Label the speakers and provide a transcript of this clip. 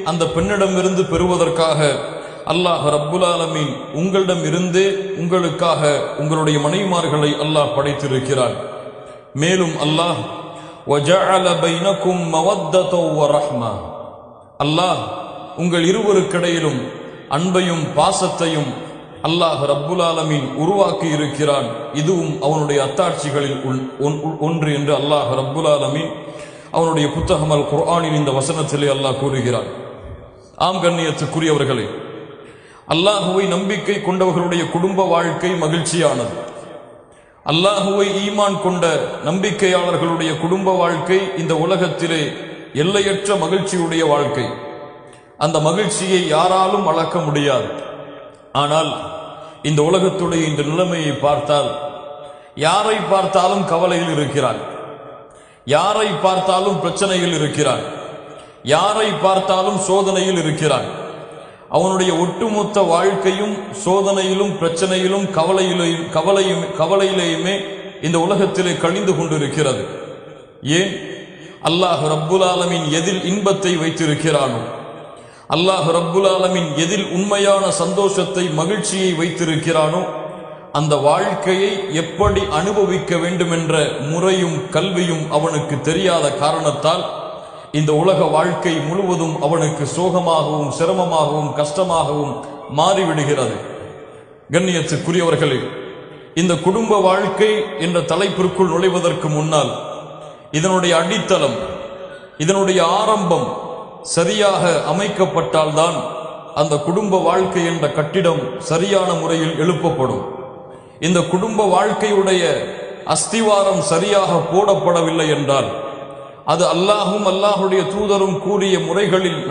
Speaker 1: அந்த பெண்ணிடமிருந்து பெறுவதற்காக அல்லாஹ் ரப்புல் ஆலமீன் உங்களிடம் இருந்தே உங்களுக்காக உங்களுடைய மனைவிமார்களை அல்லாஹ் படைத்திருக்கிறார். மேலும் அல்லாஹ் வஜஅல பைனகும் மவத்தத வ ரஹ்மா, அல்லாஹ் உங்கள் இருவருக்கிடையிலும் அன்பையும் பாசத்தையும் அல்லாஹ் ரப்புல் ஆலமீன் உருவாக்கி இருக்கிறான். இதுவும் அவனுடைய அத்தாட்சிகளில் ஒன்று என்று அல்லாஹ் ரப்புல் ஆலமீன் அவனுடைய புத்தகம் அல் குர்ஆனின் இந்த வசனத்திலே அல்லாஹ் கூறுகிறான். ஆம் கண்ணியத்துக்குரியவர்களே, அல்லாஹுவை நம்பிக்கை கொண்டவர்களுடைய குடும்ப வாழ்க்கை மகிழ்ச்சியானது. அல்லாஹுவை ஈமான் கொண்ட நம்பிக்கையாளர்களுடைய குடும்ப வாழ்க்கை இந்த உலகத்திலே எல்லையற்ற மகிழ்ச்சியுடைய வாழ்க்கை. அந்த மகிழ்ச்சியை யாராலும் அளக்க முடியாது. ஆனால் இந்த உலகத்துடைய இந்த நிலைமையை பார்த்தால் யாரை பார்த்தாலும் கவலையில் இருக்கிறார், யாரை பார்த்தாலும் பிரச்சனையில் இருக்கிறார், யாரை பார்த்தாலும் சோதனையில் இருக்கிறார். அவனுடைய ஒட்டுமொத்த வாழ்க்கையும் சோதனையிலும் பிரச்சனையிலும் கவலையிலேயுமே இந்த உலகத்திலே கழிந்து கொண்டிருக்கிறது. ஏன்? அல்லாஹ் ரப்புல் ஆலமீன் எதில் இன்பத்தை வைத்திருக்கிறானோ, அல்லாஹ் ரப்புல் ஆலமீன் எதில் உண்மையான சந்தோஷத்தை மகிழ்ச்சியை வைத்திருக்கிறானோ அந்த வாழ்க்கையை எப்படி அனுபவிக்க வேண்டும் என்ற முறையும் கல்வியும் அவனுக்கு தெரியாத காரணத்தால் இந்த உலக வாழ்க்கை முழுவதும் அவனுக்கு சோகமாகவும் சிரமமாகவும் கஷ்டமாகவும் மாறிவிடுகிறது. கண்ணியத்துக்குரியவர்களே, இந்த குடும்ப வாழ்க்கை என்ற தலைப்பிற்குள் நுழைவதற்கு முன்னால் இதனுடைய அடித்தளம், இதனுடைய ஆரம்பம் சரியாக அமைக்கப்பட்டால்தான் அந்த குடும்ப வாழ்க்கை என்ற கட்டிடம் சரியான முறையில் எழுப்பப்படும். இந்த குடும்ப வாழ்க்கையுடைய அஸ்திவாரம் சரியாக போடப்படவில்லை என்றால் அது அல்லாஹும் அல்லாஹுடைய தூதரும் கூறிய முறைகளில்